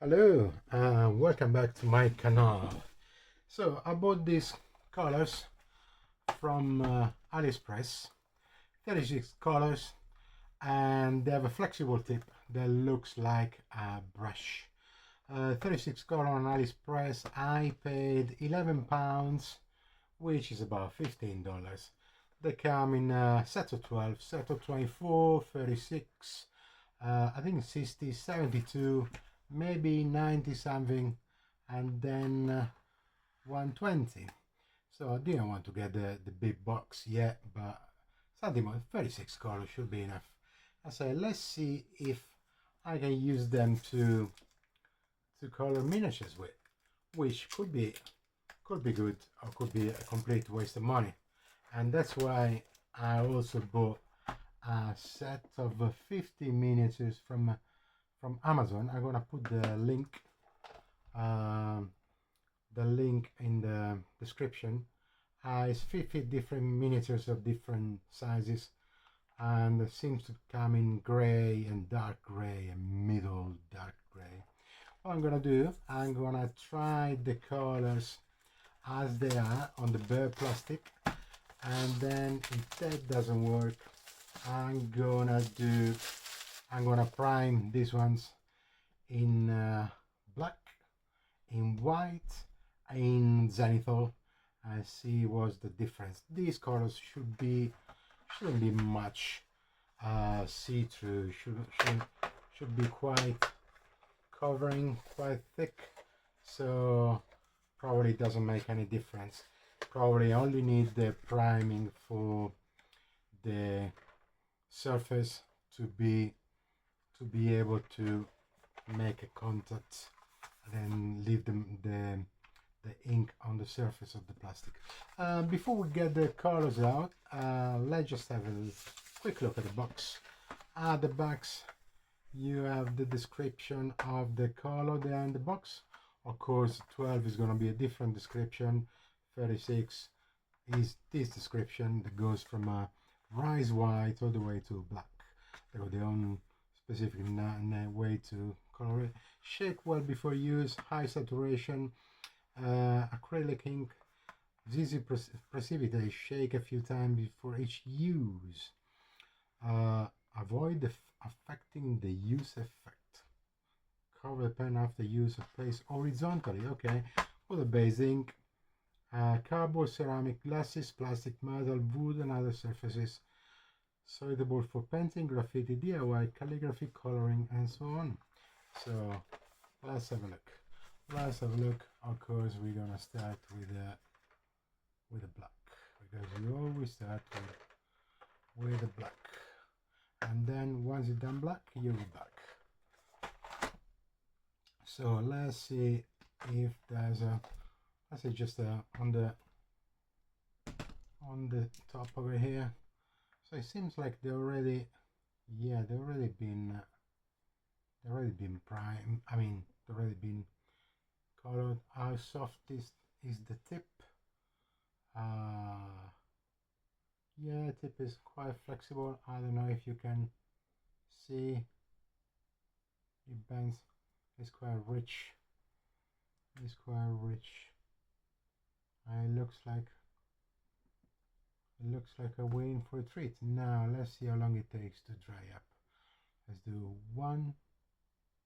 Hello and welcome back to my channel. So I bought these colors from AliExpress, 36 colors, and they have a flexible tip that looks like a brush. 36 color on AliExpress. I paid £11, which is about $15. They come in a set of 12, set of 24, 36, I think 60, 72, maybe 90 something, and then 120. So I didn't want to get the big box yet, but something like 36 colors should be enough. I said, let's see if I can use them to color miniatures with, which could be good or could be a complete waste of money. And that's why I also bought a set of 50 miniatures from Amazon. I'm gonna put the link in the description. It's 50 different miniatures of different sizes, and it seems to come in gray and dark gray and middle dark gray. What I'm gonna do, I'm gonna try the colors as they are on the bare plastic, and then if that doesn't work, I'm gonna prime these ones in black, in white, in zenithal, and see what's the difference. These colors shouldn't be much see-through. Should be quite covering, quite thick, so probably doesn't make any difference. Probably only need the priming for the surface to be able to make a contact and then leave the ink on the surface of the plastic. Before we get the colors out, let's just have a quick look at the box. At the box you have the description of the color there in the box. Of course 12 is going to be a different description, 36 is this description that goes from a rice white all the way to black. They got their own specific way to color it. Shake well before use, high saturation, acrylic ink, easy precipitate, shake a few times before each use. Avoid affecting the use effect. Cover the pen after use of place horizontally. Okay, for the base ink, cardboard, ceramic, glasses, plastic, metal, wood and other surfaces. Suitable for painting, graffiti, DIY, calligraphy, coloring and so on. So let's have a look. Of course we're gonna start with a black, because you always start with a black, and then once you've done black you go back. So let's see if there's a, let's say just on the top over here. So it seems like they already been primed. I mean, they've already been colored. How soft is the tip? Yeah, tip is quite flexible. I don't know if you can see. It bends. It's quite rich. It's quite rich. It looks like a waiting for a treat. Now let's see how long it takes to dry up. Let's do 1,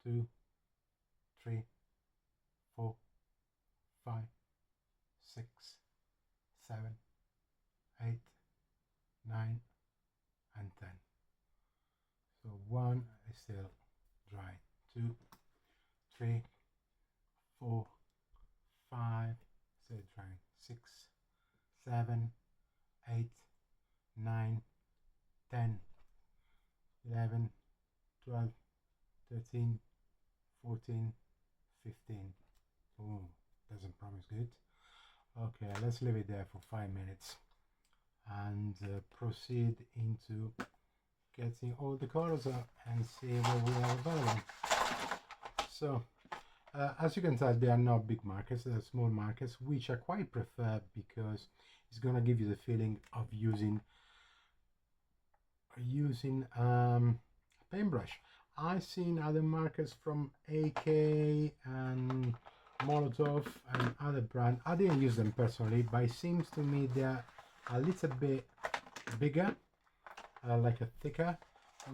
2, 3, 4, 5, 6, 7, 8, 9 and 10. So 1 is still dry. 2, 3, 4, 5 still drying. 6, 7, 8, 9, 10, 11, 12, 13, 14, 15. Oh, doesn't promise good. Okay, let's leave it there for 5 minutes and proceed into getting all the colors out and see what we have available. So as you can tell, they are not big markers, they are small markers, which I quite prefer because it's gonna give you the feeling of using a paintbrush. I've seen other markers from AK and Molotov and other brands. I didn't use them personally, but it seems to me they're a little bit bigger, like a thicker,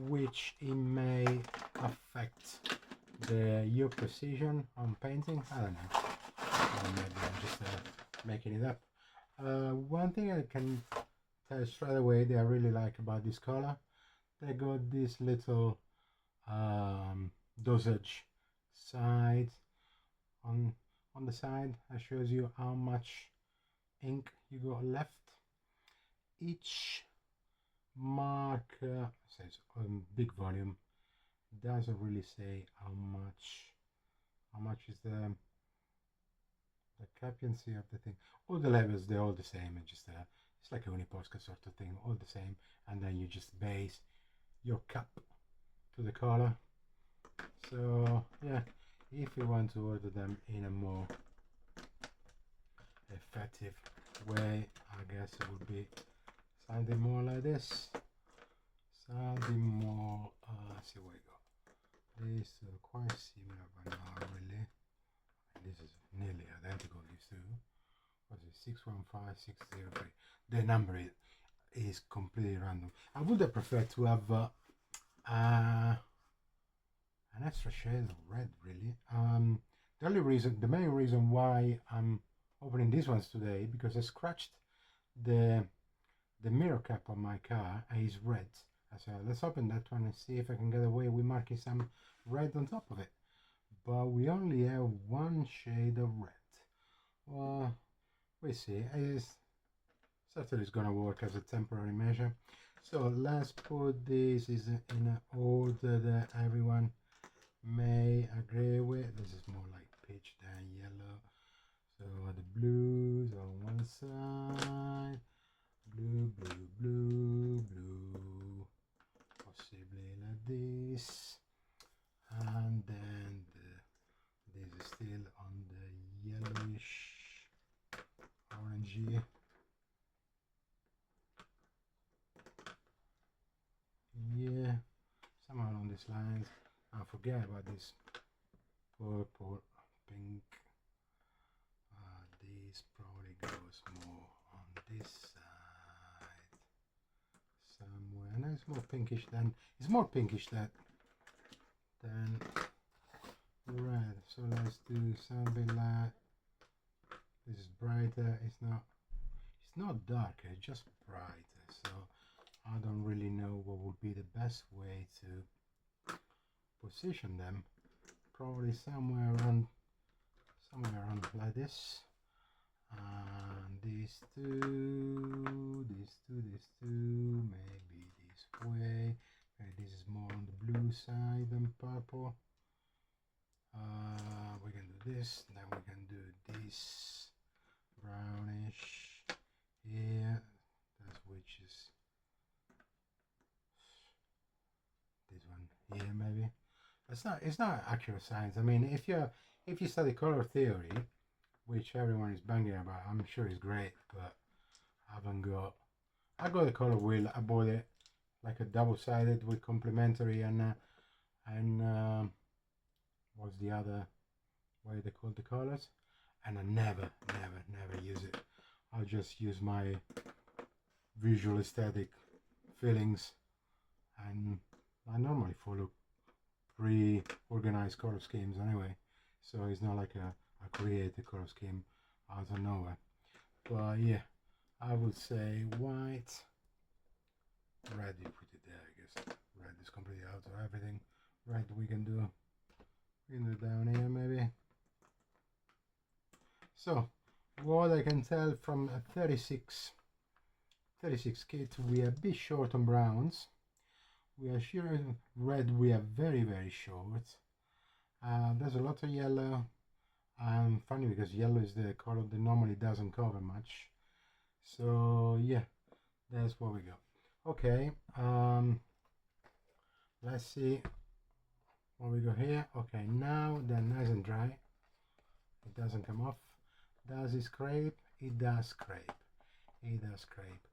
which it may affect your precision on painting. I don't know. Or maybe I'm just making it up. One thing I can tell straight away that I really like about this color, they got this little dosage side on the side that shows you how much ink you got left. Each marker says big volume, doesn't really say how much is the capiency of the thing. All the levels, they're all the same. It's just it's like a Uniposca sort of thing, all the same. And then you just base your cup to the color. So yeah, if you want to order them in a more effective way, I guess it would be something more like this. Something more, see where we go. These are quite similar, but not really. This is nearly identical, these two. What is it? 615603. The number is completely random. I would have preferred to have an extra shade of red, really. The main reason why I'm opening these ones today, because I scratched the mirror cap on my car and it's red. I said, let's open that one and see if I can get away with marking some red on top of it. But we only have one shade of red. Well, we see. Certainly it's gonna work as a temporary measure. So let's put this in an order that everyone may agree with. This is more like peach than yellow. So the blues on one side, blue, blue, blue, blue, possibly like this, and then this is still on the yellowish, orangey. Yeah, somehow along these lines. I forget about this purple, pink. This probably goes more on this side somewhere. No, it's more pinkish than red. So let's do something like this. Is brighter. It's not darker. It's just brighter. So I don't really know what would be the best way to position them. Probably somewhere around like this. And these two, maybe this way. Maybe this is more on the blue side than purple. We can do this, then we can do this brownish here. That's which is this one here maybe. It's not accurate science. I mean, if you study color theory, which everyone is banging about, I'm sure it's great, but I got a color wheel. I bought it like a double-sided with complementary and what's the other way they call the colors, and I never use it. I'll just use my visual aesthetic feelings, and I normally follow pre-organized color schemes anyway, so it's not like I create a color scheme out of nowhere. But yeah, I would say white, red, you put it there, I guess. Red is completely out of everything. Red we can do down here maybe. So what I can tell from a 36 kit, we are a bit short on browns. We are sure red, we are very short. There's a lot of yellow. Funny because yellow is the color that normally doesn't cover much. So yeah, that's what we got. Okay, let's see what we got here. Okay, now they're nice and dry. It doesn't come off. Does it scrape? It does scrape. It does scrape.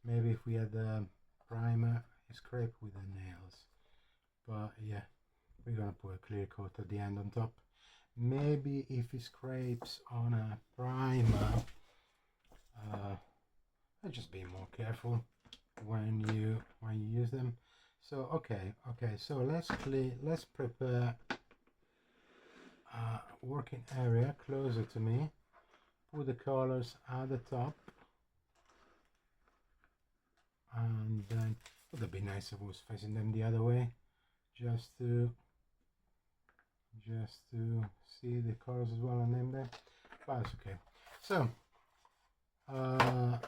Maybe if we had the primer, it scrape with the nails. But yeah, we're gonna put a clear coat at the end on top. Maybe if it scrapes on a primer, just be more careful when you use them. So okay, so let's prepare a working area closer to me. Put the colors at the top, and then it would be nice if I was facing them the other way, just to see the colors as well on them there. But it's okay. So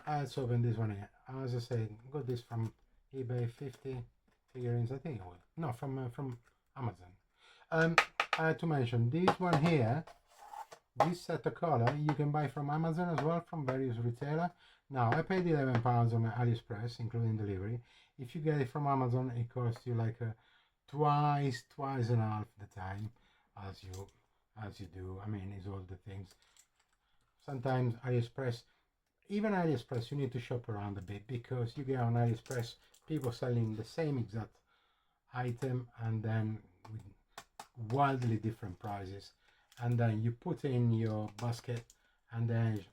let's open this one here. As I said, got this from eBay, 50 figurines, I think it was. No, from Amazon. To mention, this one here, this set of color, you can buy from Amazon as well, from various retailer. Now, I paid £11 on AliExpress, including delivery. If you get it from Amazon, it costs you like twice and a half the time as you do. I mean, it's all the things. Sometimes AliExpress, even AliExpress, you need to shop around a bit, because you get on AliExpress people selling the same exact item and then with wildly different prices, and then you put in your basket, and then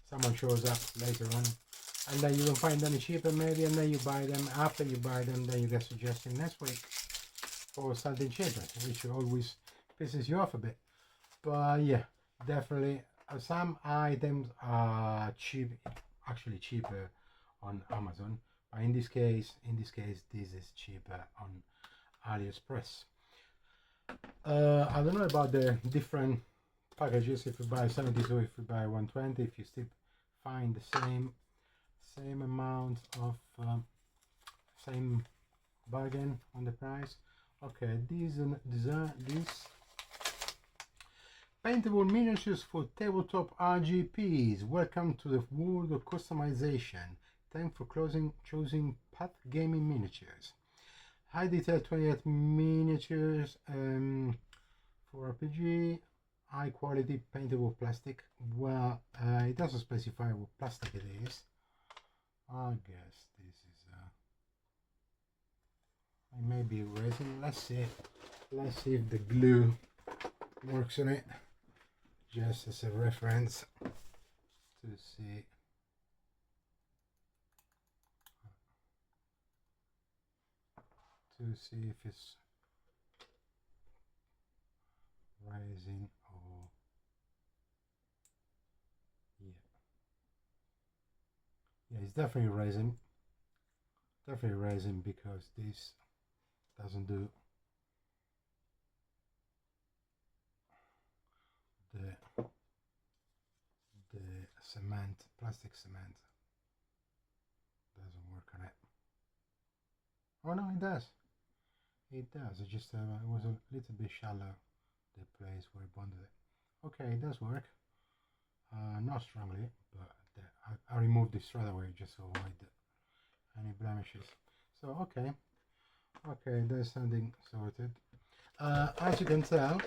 someone shows up later on, and then you will find them cheaper maybe, and then you buy them. After you buy them, then you get suggestion next week for something cheaper, which always pisses you off a bit. But yeah, definitely some items are actually cheaper on Amazon, but in this case this is cheaper on AliExpress. I don't know about the different packages, if you buy 72, if you buy 120, if you still find the same amount of same bargain on the price. Okay, these paintable miniatures for tabletop RGPs. Welcome to the world of customization. Time for choosing path gaming miniatures. High detail 28 miniatures for RPG. High quality paintable plastic. Well, it doesn't specify what plastic it is. I guess this is it may be resin. Let's see if the glue works on it, just as a reference to see. If it's resin or yeah, it's definitely resin. Definitely resin, because this doesn't do the cement, plastic cement doesn't work on it. Oh no, it does. It does. It just it was a little bit shallow, the place where I bonded it. Okay, it does work. Not strongly, but I removed it straight away just to avoid any blemishes. So okay, there's something sorted. As you can tell,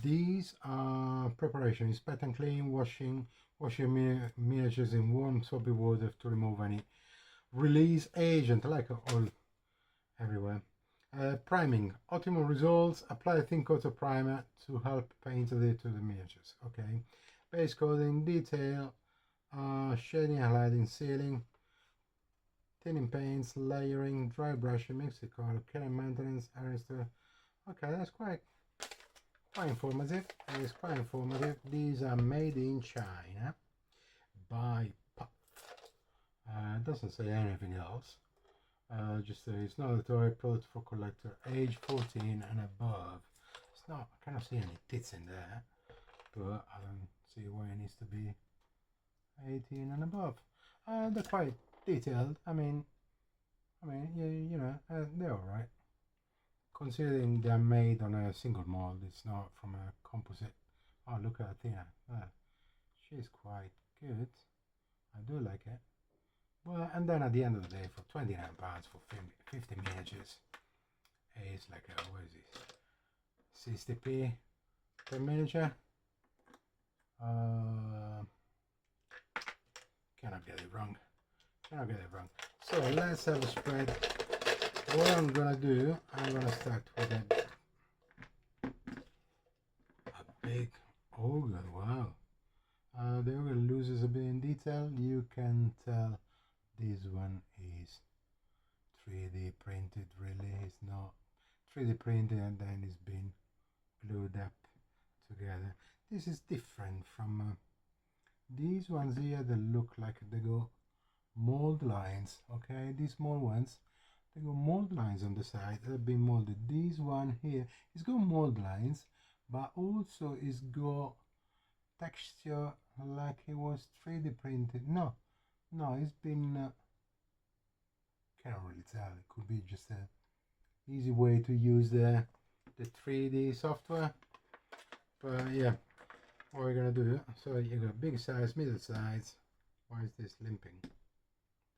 these are preparation. Inspect and clean, wash your miniatures in warm soapy water to remove any release agent, like all everywhere. Priming. Optimal results. Apply a thin coat of primer to help paint to the miniatures. Okay. Base coating, detail, shading, highlighting, sealing, thinning paints, layering, dry brushing, mix the color, care and maintenance, arrestor. Okay, that's quite informative. It's quite informative. These are made in China by Puff. Doesn't say anything else. Just it's not a toy, product for collector, age 14 and above. It's not, I cannot see any tits in there, but I don't see why it needs to be 18 and above. They're quite detailed. I mean, you know, they're alright. Considering they're made on a single mold, it's not from a composite. Oh, look at Athena. She's quite good. I do like it. Well, and then at the end of the day, for £29 for 50 miniatures, it's like a, what is this, 60p per miniature. Cannot get it wrong. So let's have a spread. what I'm gonna do, I'm gonna start with a big ogre. Wow. The ogre loses a bit in detail. You can tell this one is 3D printed. Really, it's not 3D printed and then it's been glued up together. This is different from these ones here that look like they go mold lines. Okay, these small ones, they go mold lines on the side. They've been molded. This one here is got mold lines, but also it's got texture like it was 3D printed. No, it's been can't really tell. It could be just a easy way to use the 3D software. But yeah, what we're gonna do, so you got big size, middle size. Why is this limping?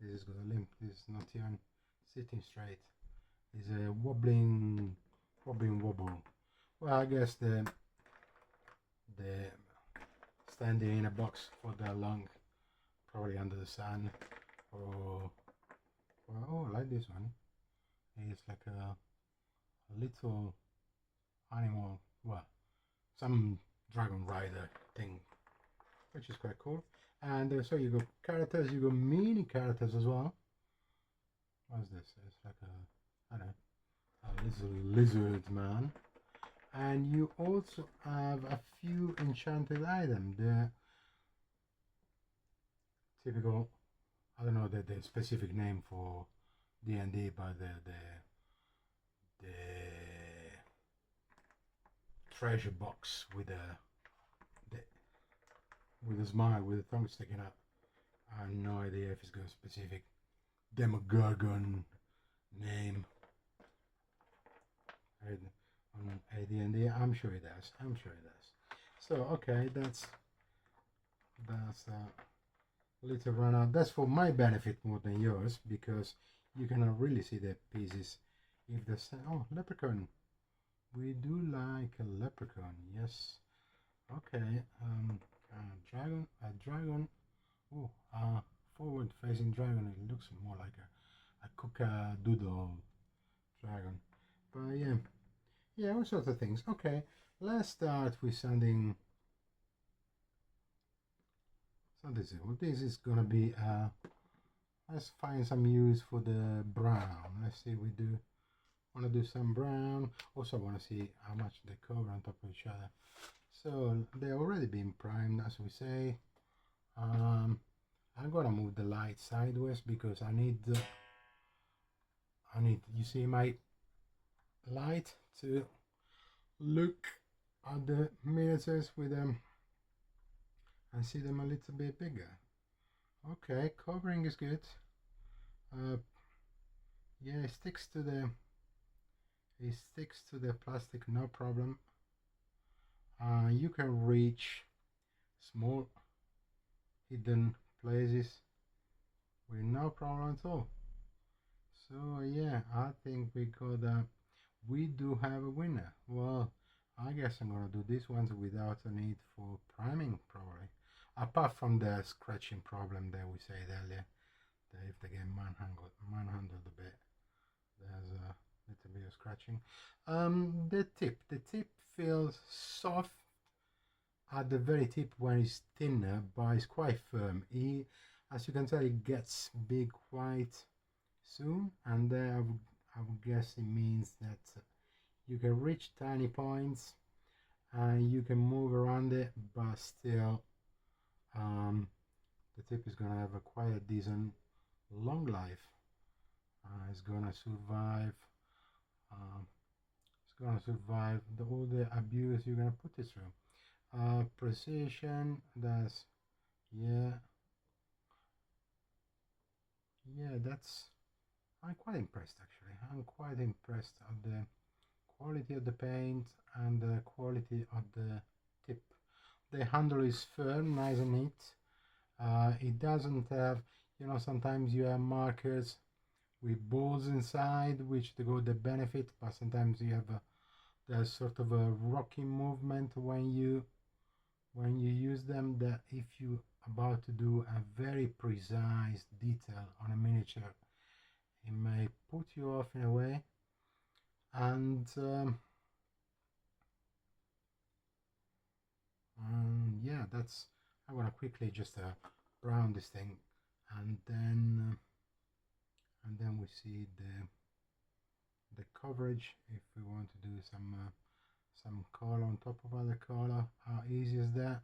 This is gonna limp. This is not even sitting straight. It's a wobble. Well, I guess the standing in a box for that long, probably under the sun, or well, oh, I like this one. It's like a little animal, well, some dragon rider thing, which is quite cool. And so you got characters, you got mini characters as well. What's this? It's like a, I don't know, a little lizard man. And you also have a few enchanted items. The typical, I don't know the specific name for D&D, but the treasure box with a smile, with a tongue sticking out. I have no idea if it's got a specific Demogorgon name. On AD&D, I'm sure it does. So okay, that's a little run out. That's for my benefit more than yours, because you cannot really see the pieces. If the leprechaun, we do like a leprechaun, yes. Okay, a dragon. Oh, forward facing dragon. It looks more like a cock-a-doodle dragon. But yeah, all sorts of things. Okay, let's start with something. So this is gonna be let's find some use for the brown. Let's see, we do want to do some brown. Also want to see how much they cover on top of each other. So they're already been primed, as we say. I'm gonna move the light sideways because I need you see my light to look at the miniatures with them and see them a little bit bigger. Okay, covering is good. Yeah, it sticks to the plastic, no problem. You can reach small hidden places with no problem at all. So yeah, I think we do have a winner. Well, I guess I'm gonna do these ones without a need for priming, probably. Apart from the scratching problem that we said earlier, that if they get manhandled a bit, there's a little bit of scratching. The tip feels soft at the very tip when it's thinner, but it's quite firm. As you can tell, it gets big quite soon, and I would guess it means that you can reach tiny points and you can move around it, but still the tip is gonna have a quite decent long life. It's gonna survive. All the abuse you're gonna put it through. Precision. That's yeah. That's. I'm quite impressed actually. I'm quite impressed at the quality of the paint and the quality of the tip. The handle is firm, nice and neat. It doesn't have, sometimes you have markers with balls inside, which they go the benefit, but sometimes you have there's sort of a rocky movement when you use them, that if you about to do a very precise detail on a miniature, it may put you off in a way. And yeah, that's, I want to quickly just brown this thing, and then we see the coverage. If we want to do some color on top of other color, how easy is that?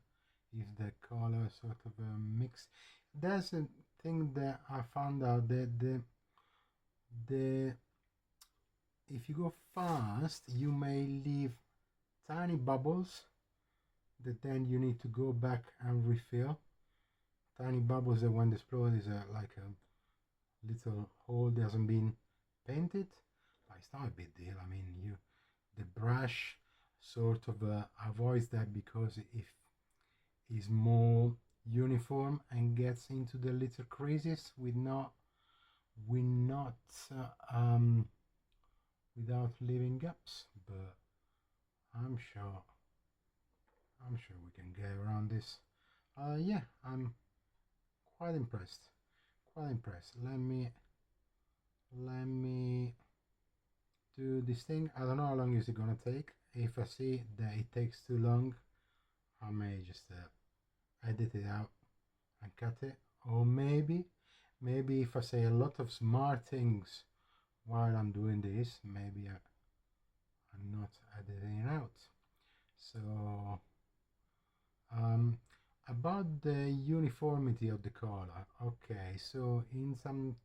If the color sort of mix. There's a thing that I found out that the if you go fast, you may leave tiny bubbles that then you need to go back and refill. Tiny bubbles that when they explode is like a little hole that hasn't been painted, but it's not a big deal. I mean, the brush sort of avoids that, because if it's more uniform and gets into the little creases without leaving gaps. But I'm sure we can get around this. Yeah, I'm quite impressed. Let me do this thing. I don't know how long is it gonna take. If I see that it takes too long, I may just edit it out and cut it. Or maybe if I say a lot of smart things while I'm doing this, maybe I'm not editing it out. So about the uniformity of the color. Okay, so in some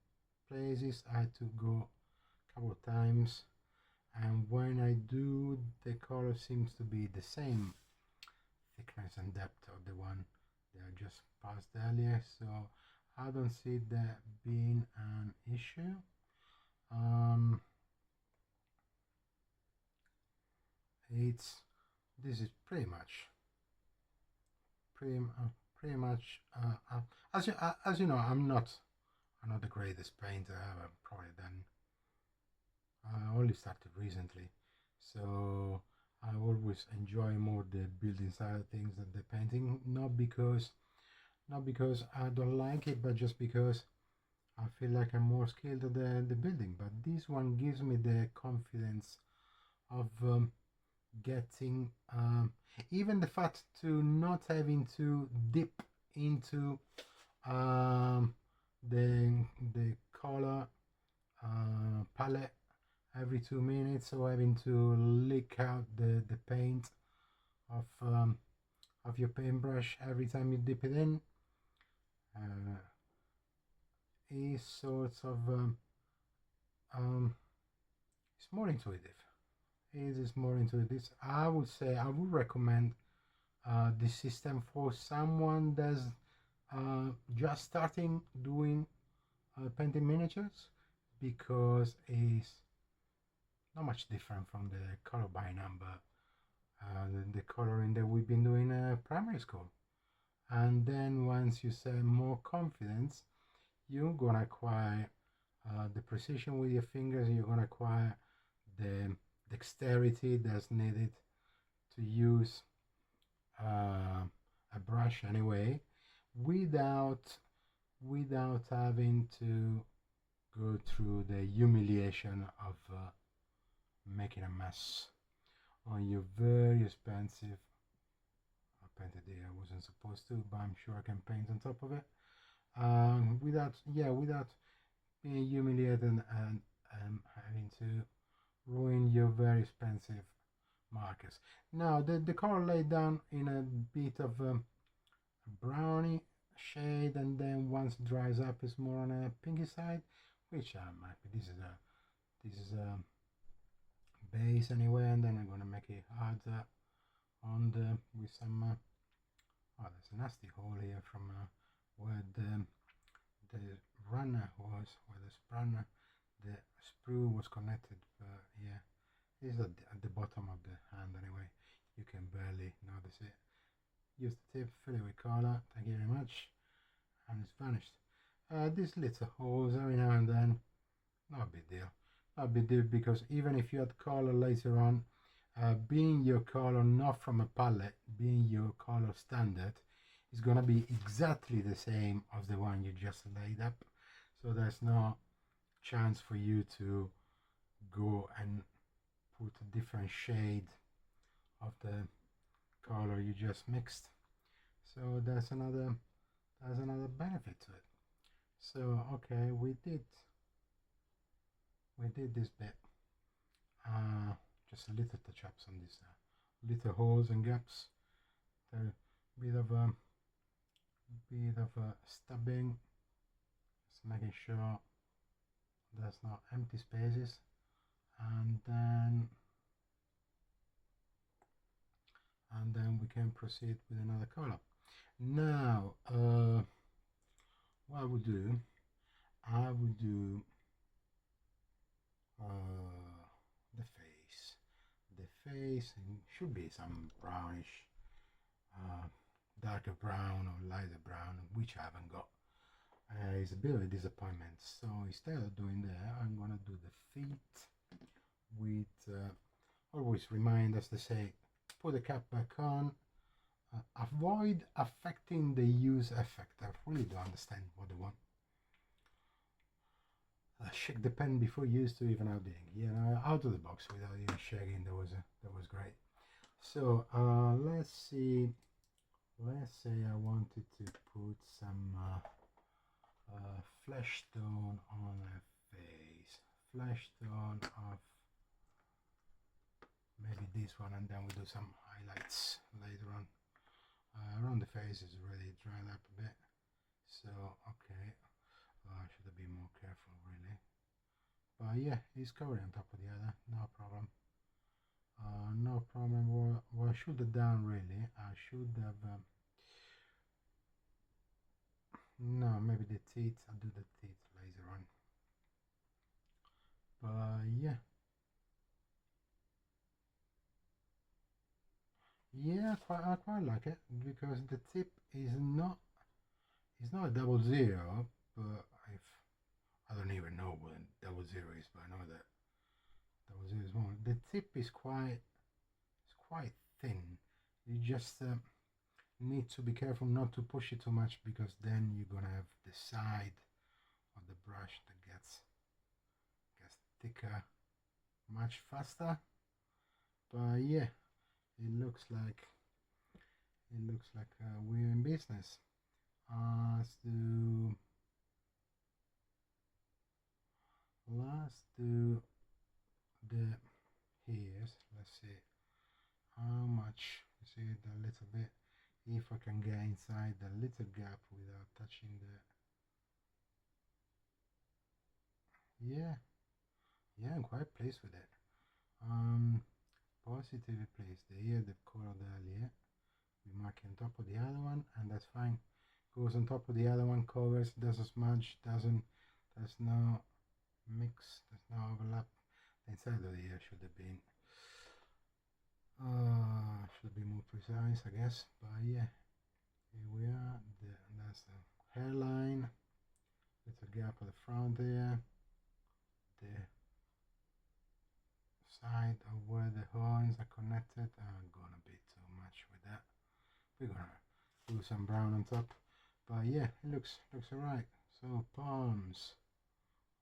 places I had to go a couple of times, and when I do, the color seems to be the same thickness and depth of the one that I just passed earlier, so I don't see that being an issue. This is pretty much as you know, I'm not the greatest painter ever, probably done. I only started recently, so I always enjoy more the building side of things than the painting. Not because I don't like it, but just because I feel like I'm more skilled at the building. But this one gives me the confidence of getting even the fact to not having to dip into the color palette every 2 minutes, or having to lick out the paint of your paintbrush every time you dip it in. Is sort of it's more intuitive. It is more intuitive. I would say I would recommend this system for someone that's just starting doing painting miniatures, because it's not much different from the color by number, the coloring that we've been doing primary school. And then once you say more confidence, you're gonna acquire the precision with your fingers. You're gonna acquire the dexterity that's needed to use a brush anyway, without having to go through the humiliation of making a mess on your very expensive. I painted it, I wasn't supposed to, but I'm sure I can paint on top of it without being humiliated and having to ruin your very expensive markers. Now the color laid down in a bit of a browny shade, and then once it dries up is more on a pinky side, which might be, this is a base anyway, and then I'm gonna make it harder on the with some oh, there's a nasty hole here from where the runner was, where the sprue was connected. But yeah, it's at the bottom of the hand anyway. You can barely notice it. Use the tip, fill it with color, thank you very much, and it's vanished. These little holes every now and then, not a big deal. Not a big deal, because even if you add color later on, being your color not from a palette, being your color standard, is gonna be exactly the same as the one you just laid up. So there's no chance for you to go and put a different shade of the color you just mixed. So that's another benefit to it. So okay, we did this bit. Just a little touch-ups on these little holes and gaps. A bit of a stubbing, just making sure there's no empty spaces, and then we can proceed with another color. Now, what I would do, the face. The face should be some brownish, darker brown or lighter brown, which I haven't got. It's a bit of a disappointment. So instead of doing that, I'm gonna do the feet with. Always remind us to say, put the cap back on. Avoid affecting the use effect. I really don't understand what they want. Shake the pen before you used to even out the ink. You know, out of the box without even shaking. That was great. So let's see. Let's say I wanted to put some flesh tone on a face. Flesh tone of maybe this one, and then we do some highlights later on. Around the face is already dried up a bit, so okay. I should have been more careful, really. But yeah, it's covered on top of the other, no problem. No problem. What I should have done, really, I should have. No, maybe the teeth. I'll do the teeth later on. But yeah. Yeah, I quite like it because the tip is not. It's not a 00, but I don't even know what a 00 is, but I know that 00 is one. The tip is quite thin. You just need to be careful not to push it too much, because then you're gonna have the side of the brush that gets thicker much faster. But yeah, it looks like we're in business. Let's do the hairs. Let's see how much. You see it a little bit. If I can get inside the little gap without touching the. Yeah, I'm quite pleased with it. Positively pleased. Here the color earlier. We mark on top of the other one, and that's fine. Goes on top of the other one, covers, doesn't smudge, there's no mix, there's no overlap. The inside of the ear should have been more precise, I guess. But yeah, here we are. That's the hairline. Little gap at the front there. The side of where the horns are connected. I'm gonna be too much with that. We're gonna do some brown on top. But yeah, it looks alright. So palms.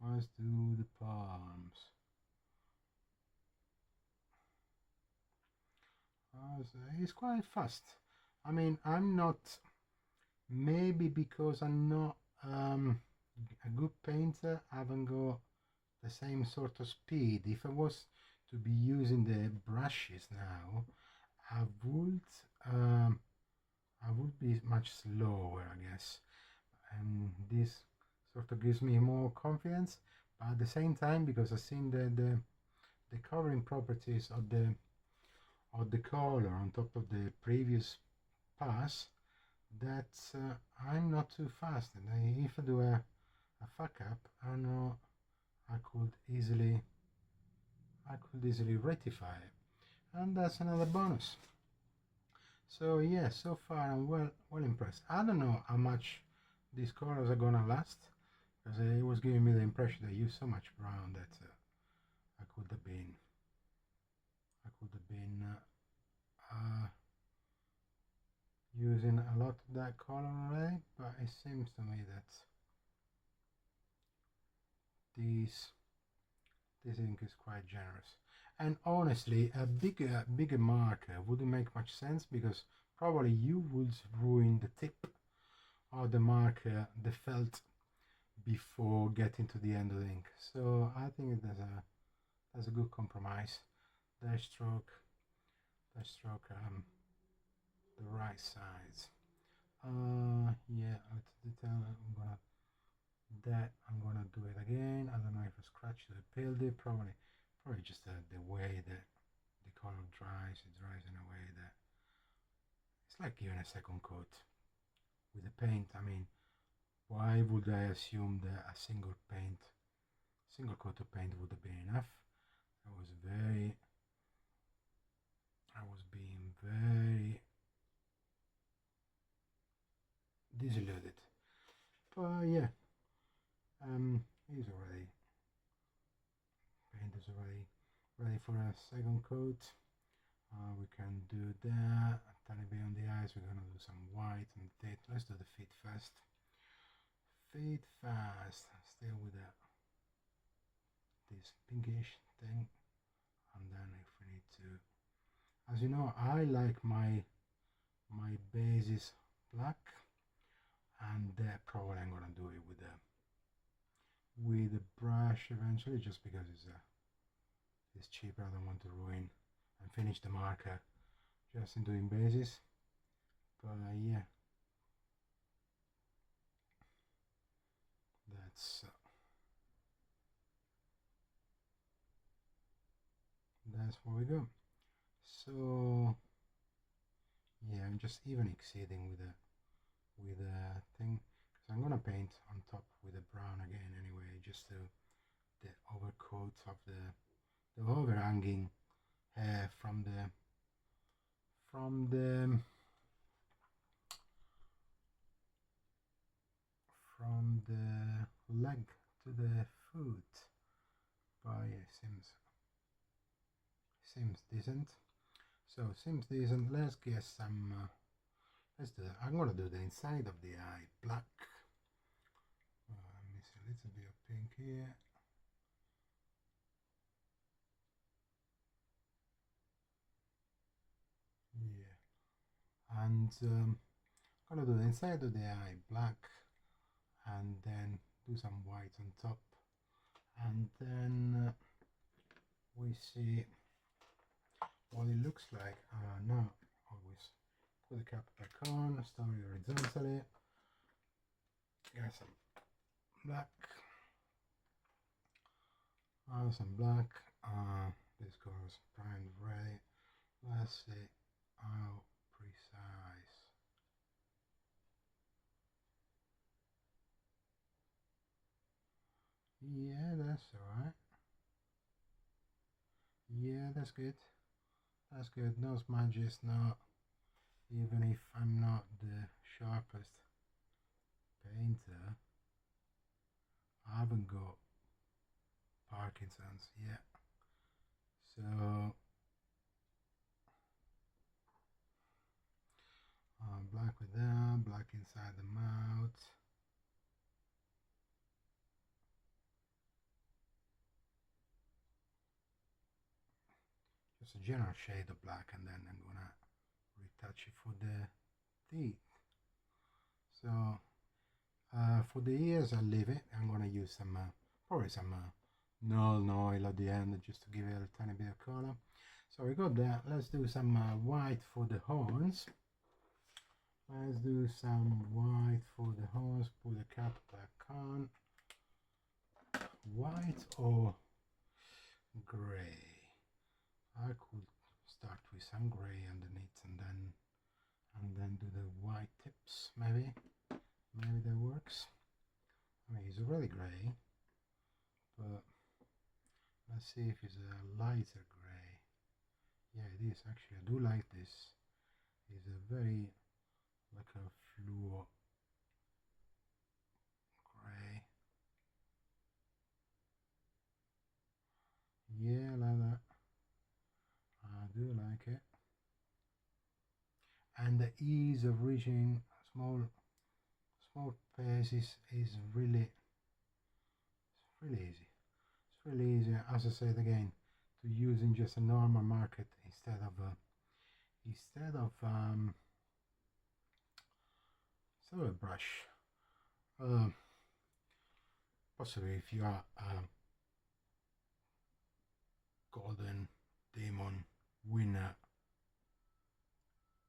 Let's do the palms. It's quite fast. I mean, I'm not. Maybe because I'm not a good painter, I haven't got the same sort of speed. If I was to be using the brushes now, I would be much slower, I guess, and this sort of gives me more confidence. But at the same time, because I've seen the covering properties of the color on top of the previous pass, that I'm not too fast, and if I do a fuck up, I know I could easily rectify it, and that's another bonus. So yeah, so far I'm well impressed. I don't know how much these colors are gonna last, because it was giving me the impression that I used so much brown that I could have been using a lot of that color already. But it seems to me that this ink is quite generous. And honestly, a bigger marker wouldn't make much sense, because probably you would ruin the tip of the marker, the felt, before getting to the end of the ink. So I think that's a good compromise. Dash stroke, the right size. Yeah, let's detail. I'm gonna do it again. I don't know if I scratched or peeled it. Probably just the way that the color dries. It dries in a way that it's like giving a second coat with the paint. I mean, why would I assume that a single coat of paint would have been enough? I was being very disillusioned. But yeah, he's already paint is already ready for a second coat. We can do that. A tiny bit on the eyes. We're gonna do some white and feet. Let's do the feet first. Feet fast. Still with this pinkish thing, and then if we need to, as you know, I like my bases black, and probably I'm gonna do it with a brush eventually, just because it's cheaper. I don't want to ruin and finish the marker just in doing bases. But yeah, that's where we go. So yeah, I'm just even exceeding with a thing, because I'm gonna paint on top with a brown again anyway, just to the overcoat of the overhanging hair from the leg to the foot. But yeah, seems decent. So seems decent. Let's get some. Let's do that. I'm gonna do the inside of the eye black. Miss a little bit of pink here. Yeah, and I'm gonna do the inside of the eye black, and then do some white on top, and then we see what it looks like. Now always put the cap back on, start horizontally, get some black, this goes primed ready. Let's see how precise. Yeah, that's alright. Yeah, that's good. That's good. No smudges, not even if I'm not the sharpest painter. I haven't got Parkinson's yet. So black with that, black inside the mouth. Just a general shade of black, and then I'm gonna retouch it for the teeth. So for the ears, I'll leave it. I'm gonna use some probably some null oil at the end, just to give it a tiny bit of color. So we got that. Let's do some white for the horns. Let's do some white for the horns. Put the cap back on. White or gray? I could start with some gray underneath, and then do the white tips. Maybe that works. I mean, it's already gray, but let's see if it's a lighter gray. Yeah, it is actually. I do like this. It's a very like a fluo gray. Yeah, like that. I do like it. And the ease of reaching small paces is really really easy. It's really easy, as I said again, to using just a normal marker instead of a brush. Um, Possibly if you are a golden demon winner,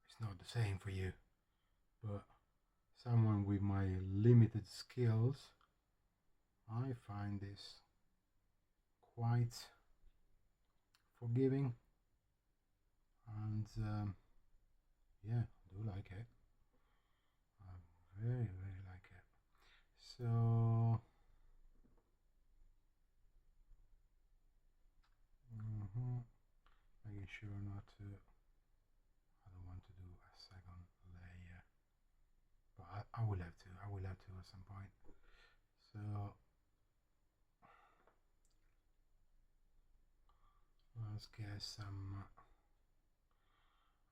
it's not the same for you, but someone with my limited skills, I find this quite forgiving, and yeah, I do like it. I very like it. So making sure not to, I don't want to do a second layer, but I will have to at some point. So let's get some,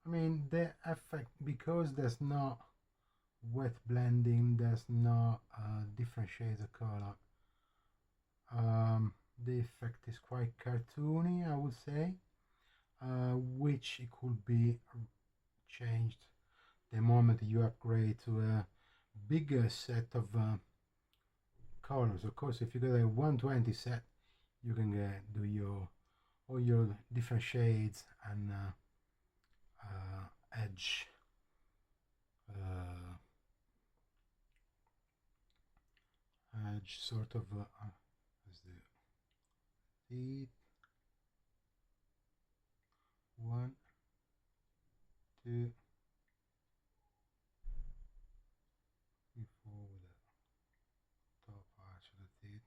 I mean, the effect, because there's no wet blending, there's no different shades of color, the effect is quite cartoony, I would say, which it could be changed the moment you upgrade to a bigger set of colors. Of course, if you get a 120 set, you can do all your different shades and edge sort of let's do teeth, 1, 2, 3, 4 with the top arch of the teeth.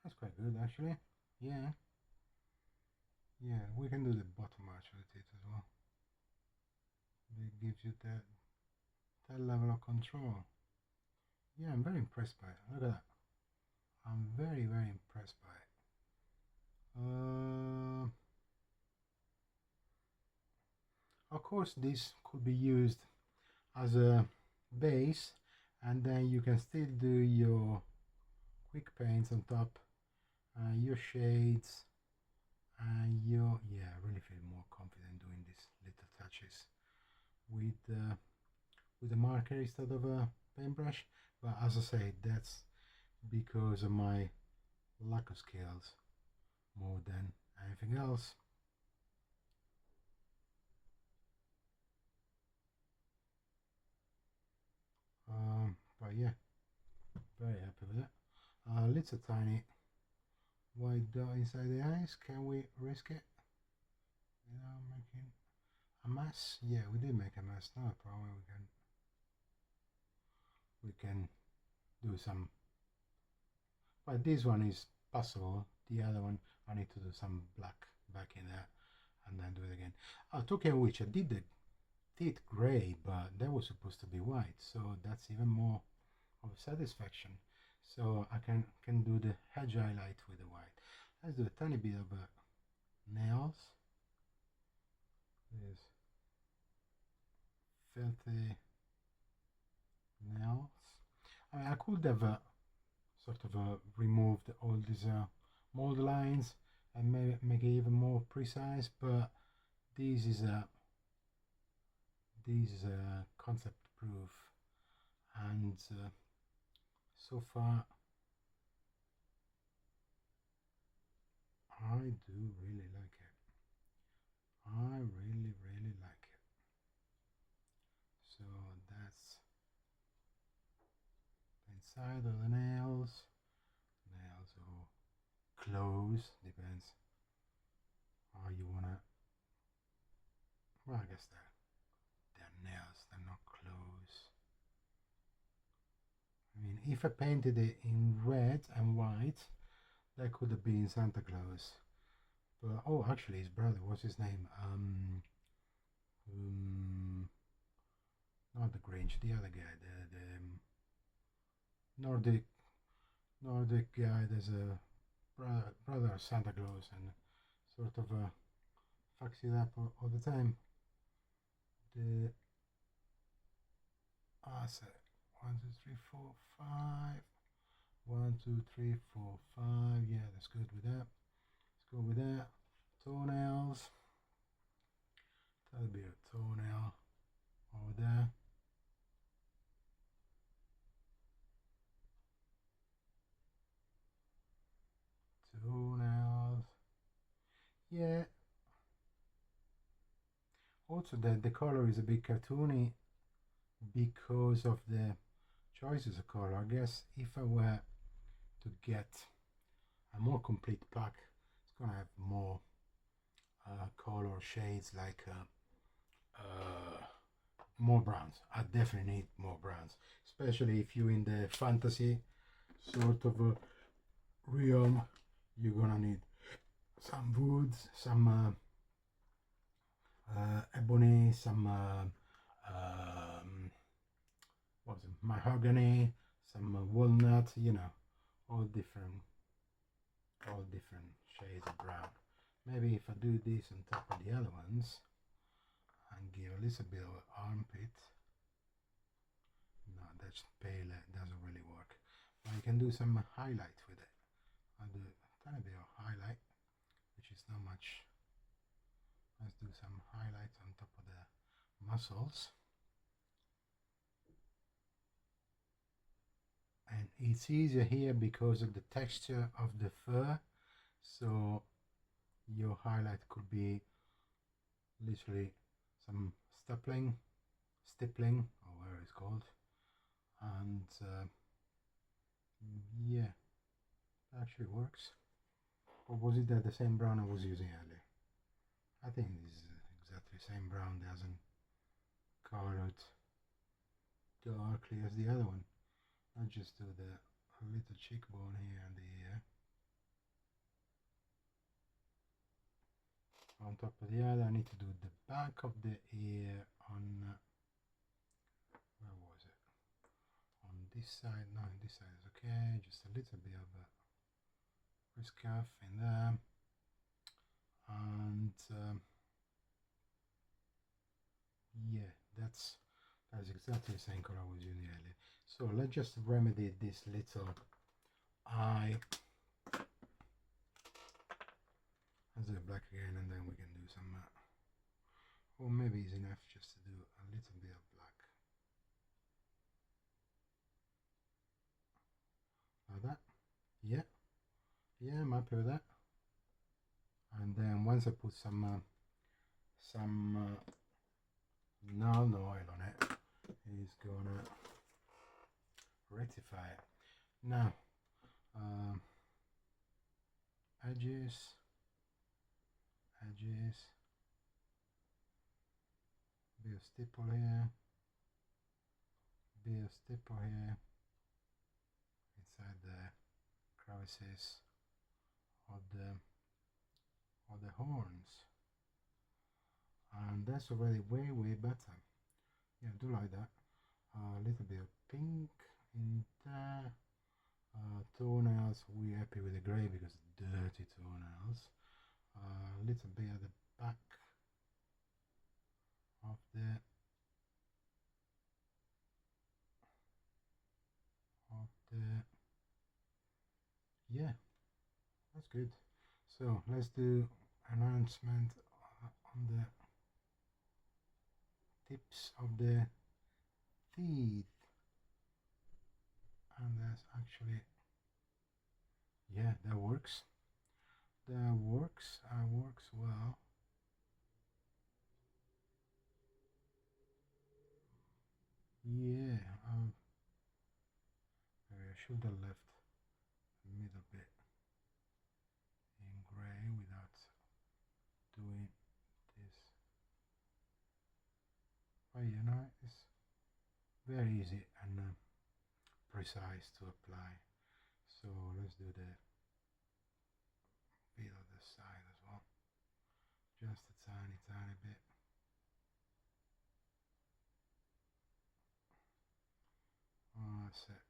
That's quite good actually. Yeah, we can do the bottom arch of the teeth as well. It gives you that level of control. Yeah, I'm very impressed by it. Look at that. I'm very impressed by it. Of course, this could be used as a base, and then you can still do your quick paints on top, your shades, and your, yeah, I really feel more confident doing these little touches with a marker instead of a paintbrush. But as I say, that's because of my lack of skills more than anything else. But yeah, very happy with it. Little tiny white dot inside the eyes. Can we risk it without making a mess? Yeah, we did make a mess. Not a problem. We can do some. But this one is possible. The other one, I need to do some black back in there and then do it again. Talking of which, I did the teeth gray, but that was supposed to be white, so that's even more of satisfaction. So I can do the edge highlight with the white. Let's do a tiny bit of nails. These filthy nails. I mean, I could have sort of removed all these mold lines and make it even more precise, but this is a concept proof, and so far I do really like it. I really like it. So that's the inside of the nails or clothes, depends how you wanna. Well, I guess they're nails, they're not clothes. I mean, if I painted it in red and white, that could have been Santa Claus. But oh, actually, his brother, what's his name? Not the Grinch, the other guy, the Nordic guy. There's a brother of Santa Claus, and sort of fucks it up all the time. The so 1, 2, 3, 4, 5. 1, 2, 3, 4, 5. Yeah, that's good with that. Let's go with that. Toenails. A little bit of toenail over there. Toenails. Yeah. Also, the color is a bit cartoony because of the choices of color. I guess if I were to get a more complete pack, it's gonna have more color shades, like more browns. I definitely need more browns, especially if you're in the fantasy sort of realm. You're gonna need some woods, some ebony, some what's it, mahogany, some walnut, you know, all different shades of brown. Maybe if I do this on top of the other ones and give a little bit of armpit. No, that's pale, doesn't really work. But I can do some highlight with it. I'll do a tiny bit of highlight, which is not much. Let's do some highlights on top of the muscles. And it's easier here because of the texture of the fur, so your highlight could be literally some stippling, or whatever it's called, and yeah, actually works. Or was it the same brown I was using earlier? I think this is exactly the same brown, doesn't color it darkly as the other one. I'll just do the little cheekbone here and the ear on top of the other. I need to do the back of the ear on where was it? On this side. No, this side is okay. Just a little bit of a wrist cuff in there, and yeah, that's exactly the same color I was using earlier. So let's just remedy this little eye. Let's do black again, and then we can do some or maybe it's enough just to do a little bit of black like that. Yeah, I'm happy with that. And then once I put some Naln oil on it, it's gonna rectify it. Now edges, bit of stipple here, bit of stipple here inside the crevices of the horns, and that's already way better. Yeah, I do like that. A little bit of pink in there. Toenails, we're happy with the grey because dirty toenails. A little bit at the back of the yeah, that's good. So let's do enhancement on the tips of the teeth, and that's actually, yeah, that works. Works well. Yeah, maybe I should have left a middle bit in grey without doing this. But you know, it's very easy and precise to apply. So let's do the bit of the side as well, just a tiny bit. That's it.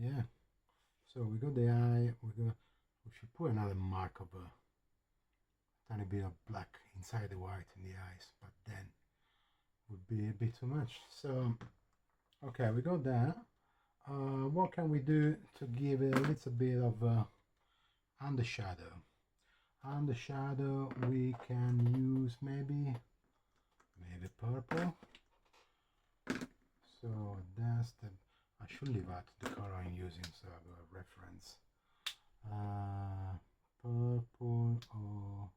Yeah, so we got the eye. We should put another mark of a tiny bit of black inside the white in the eyes, but then would be a bit too much. So okay, we got that. What can we do to give it a little bit of undershadow? Undershadow, we can use maybe purple. So that's the, I should leave out the color I'm using so I have a reference. Purple, or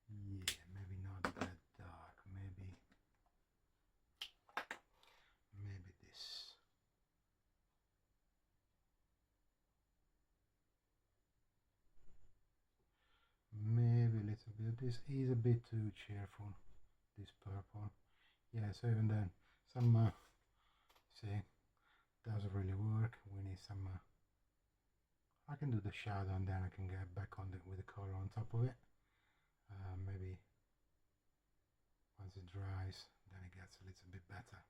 yeah, maybe not that dark, maybe this. Maybe a little bit. This is a bit too cheerful, this purple. Yeah, so even then, some see, doesn't really work. We need some I can do the shadow and then I can get back on with the color on top of it. Maybe once it dries, then it gets a little bit better.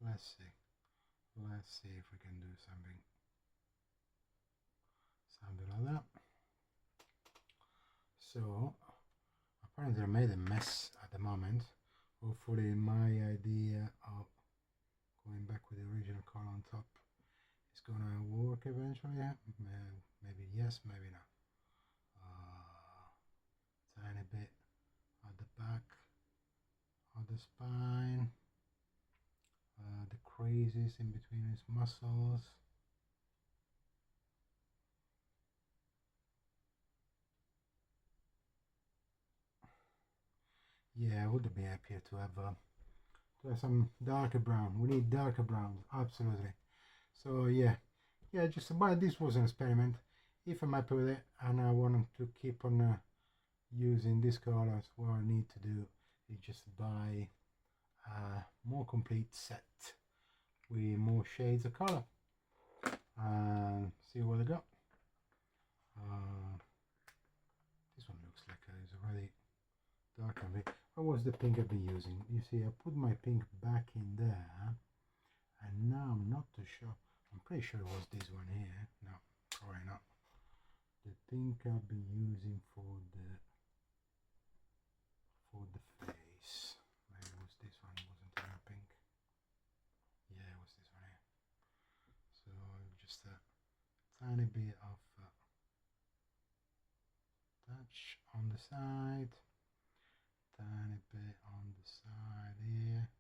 Let's see if we can do something like that. So apparently I made a mess at the moment. Hopefully my idea of going back with the original color on top is gonna work eventually. Maybe yes, maybe not. Tiny bit at the back of the spine, the creases in between his muscles. Yeah, I would be happier to have some darker brown. We need darker browns, absolutely. So yeah, just but this was an experiment. If I'm happy with it and I want to keep on using this colors, what I need to do is just buy a more complete set with more shades of color and see what I got. This one looks like it's already dark a bit. What was the pink I've been using? You see, I put my pink back in there, and now I'm not too sure. I'm pretty sure it was this one here. No, probably not. The pink I've been using for the face. Maybe it was this one. Wasn't even pink. Yeah, it was this one here. So just a tiny bit of touch on the side. Tiny bit on the side here.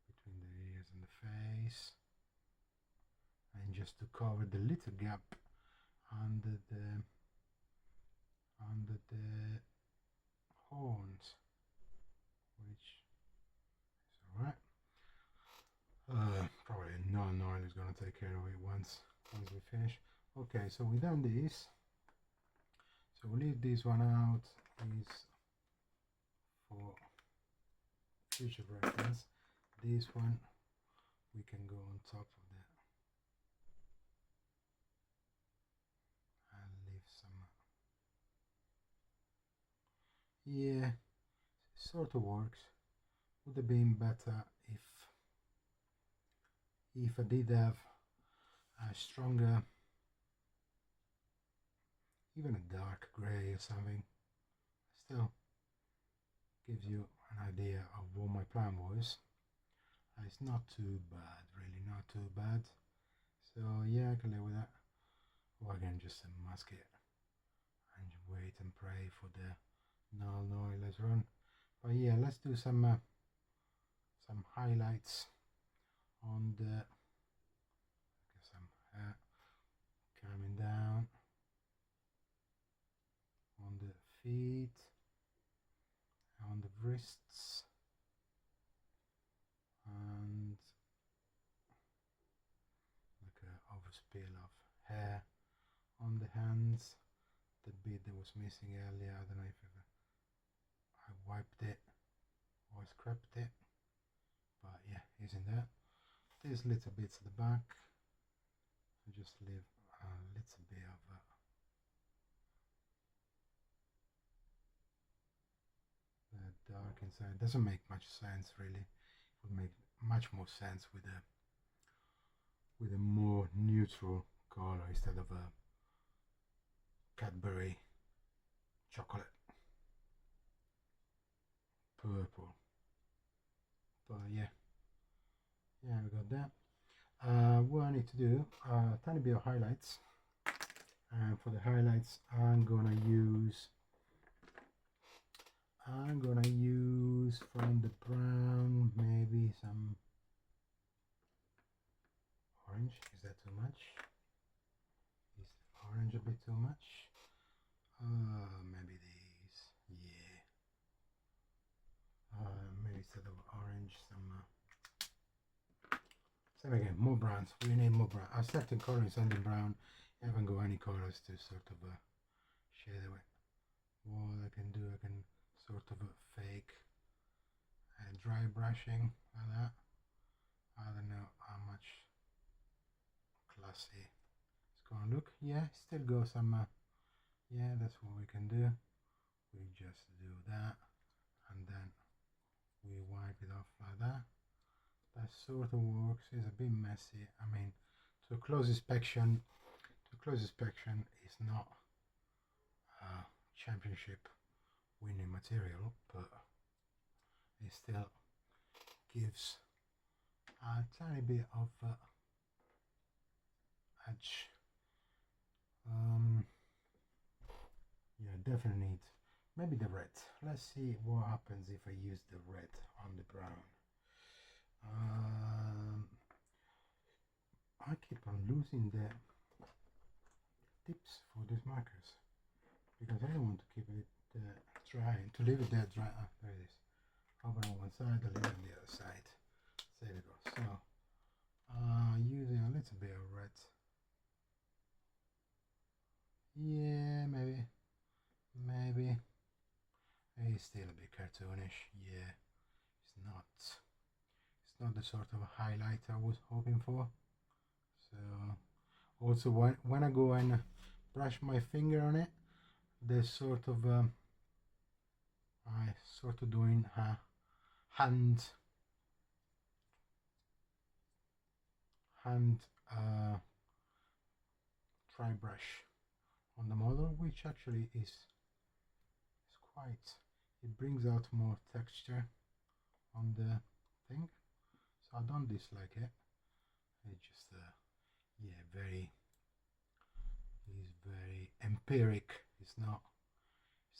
Between the ears and the face. And just to cover the little gap under the horns, which is alright. Probably non-oil is going to take care of it once we finish. Okay, so we've done this. So we'll leave this one out, is for future reference. This one we can go on top of that and leave some. Yeah, sort of works. Would have been better if I did have a stronger, even a dark gray or something. Still gives you an idea of what my plan was. It's not too bad, really, not too bad. So yeah, I can live with that. Or again, just mask it and wait and pray for the null later on. But yeah, let's do some highlights on the some hair coming down on the feet, on the wrists, and like a overspill of hair on the hands. The bit that was missing earlier, I don't know if I wiped it or scraped it, but yeah, isn't there? These little bits at the back, I just leave a little bit of the dark inside. Doesn't make much sense really. It would make much more sense with a more neutral color instead of a Cadbury chocolate. purple. But yeah, we got that. What I need to do, a tiny bit of highlights, and for the highlights I'm gonna use from the brown maybe some orange. Is that too much? Is orange a bit too much? Maybe these, yeah. Maybe instead of orange same again, more browns. We need more brown. I started coloring something brown. I haven't got any colors to sort of shade it with. What I can do, I can sort of fake dry brushing like that. I don't know how much classy it's gonna look. Yeah, still got some yeah, that's what we can do. We just do that and then we wipe it off like that. That sort of works. It's a bit messy. I mean, to close inspection is not a championship winning material, but it still gives a tiny bit of edge. Yeah, definitely need maybe the red. Let's see what happens if I use the red on the brown. I keep on losing the tips for these markers because I don't want to keep it dry, to leave it there dry. There it is. Open on one side, I leave it on the other side. There we go. So using a little bit of red. Yeah, maybe it's still a bit cartoonish. Yeah, it's not the sort of highlight I was hoping for. So also when I go and brush my finger on it, there's sort of I sort of doing a hand dry brush on the model, which actually is quite, it brings out more texture on the thing, so I don't dislike it. It's just yeah, very empiric. It's not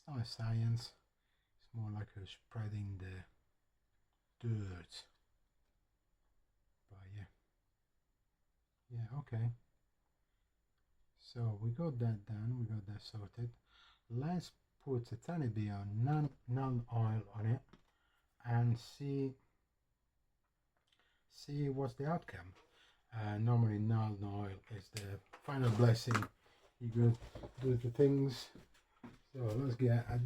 a science, it's more like a spreading the dirt. But yeah, okay, so we got that done, we got that sorted. Let's put a tiny bit of non-oil on it and see what's the outcome. Normally non-oil is the final blessing. You go do the things. So let's get a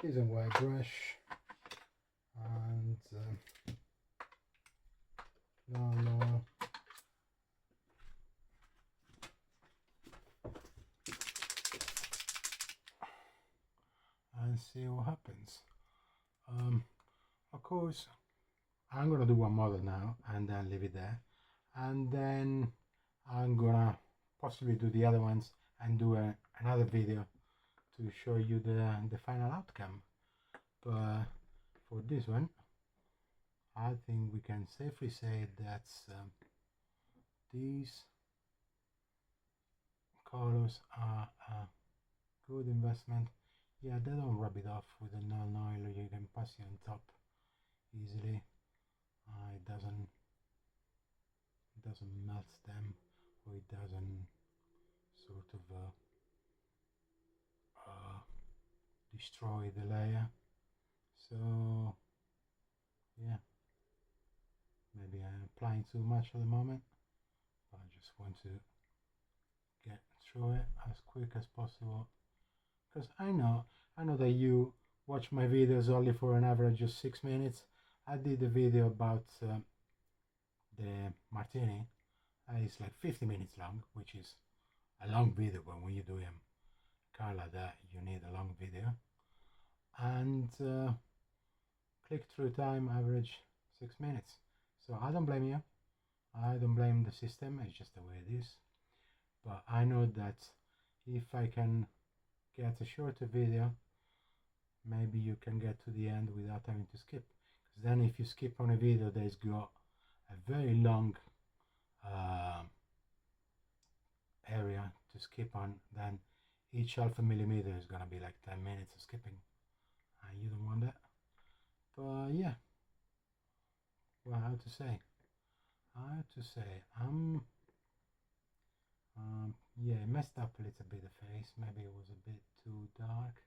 decent white brush and non-oil. And see what happens. Of course, I'm gonna do one model now and then leave it there, and then I'm gonna possibly do the other ones and do another video to show you the final outcome. But for this one, I think we can safely say that these colors are a good investment. Yeah, they don't rub it off with a non-oil. You can pass it on top easily. It doesn't melt them, or it doesn't sort of destroy the layer. So yeah, maybe I'm applying too much at the moment, but I just want to get through it as quick as possible, because I know that you watch my videos only for an average of 6 minutes. I did a video about the martini. It's like 50 minutes long, which is a long video, but when you're doing a car like that, you need a long video. And click-through time average 6 minutes. So I don't blame you. I don't blame the system. It's just the way it is. But I know that if I can get a shorter video maybe you can get to the end without having to skip. Because then if you skip on a video that's got a very long area to skip on, then each half a millimeter is gonna be like 10 minutes of skipping, and you don't want that. But yeah, well, how to say, yeah, it messed up a little bit the face. Maybe it was a bit too dark.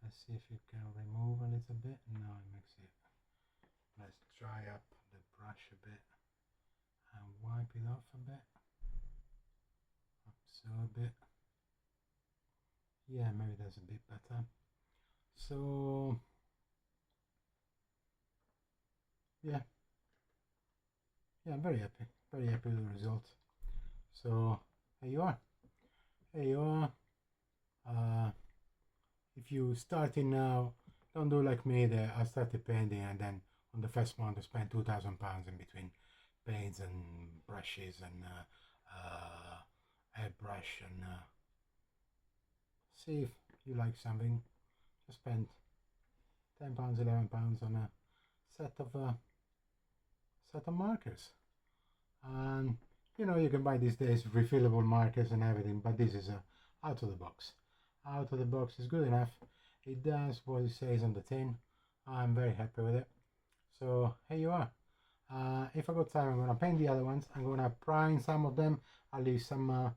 Let's see if you can remove a little bit. No, it makes it. Let's dry up the brush a bit and wipe it off a bit. So a bit. Yeah, maybe that's a bit better. So yeah, I'm very happy with the result. So here you are. If you starting now, don't do like me that I started painting and then on the first month I spent £2,000 in between paints and brushes and airbrush, and see if you like something. Just spend £10, £11 on a set of markers, and you know, you can buy these days refillable markers and everything, but this is out of the box. Out of the box is good enough. It does what it says on the tin. I'm very happy with it. So here you are. If I got time, I'm gonna paint the other ones. I'm gonna prime some of them. I'll leave some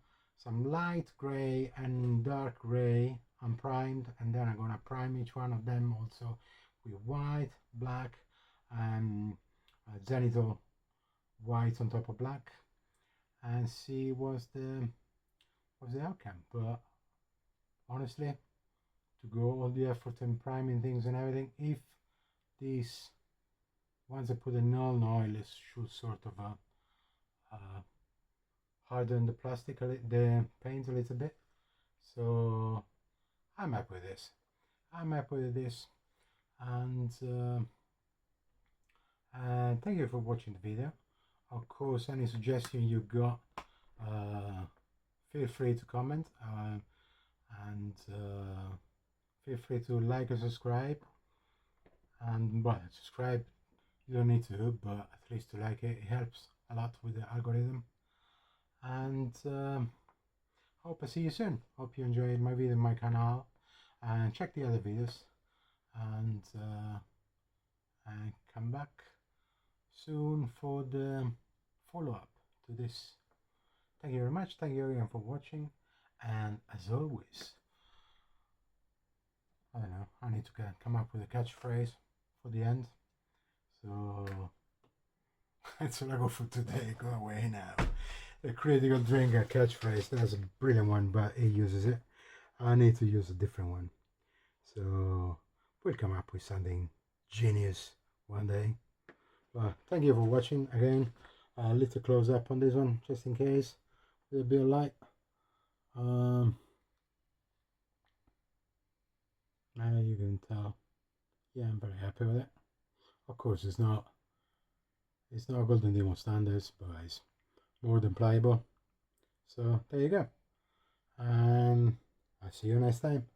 light gray and dark gray unprimed, and then I'm gonna prime each one of them also with white, black, and zenithal white on top of black, and see what's the outcome. But honestly, to go all the effort in priming things and everything, if these once I put a null oil, it should sort of harden the plastic, the paint a little bit. So I'm happy with this. And thank you for watching the video. Of course, any suggestion you got, feel free to comment, and feel free to like and subscribe. And well, subscribe you don't need to, but at least to like it, it helps a lot with the algorithm. And hope I see you soon. Hope you enjoyed my video on my channel, and check the other videos, and come back soon for the follow-up to this. Thank you very much. Thank you again for watching, and as always, I don't know, I need to come up with a catchphrase for the end. So that's all I got for today. Go away now. The critical drinker catchphrase, that's a brilliant one, but he uses it. I need to use a different one. So we'll come up with something genius one day. But thank you for watching again. A little close up on this one, just in case, with a bit of light. Now you can tell. Yeah, I'm very happy with it. Of course, it's not golden demo standards, but it's more than pliable. So there you go, and I'll see you next time.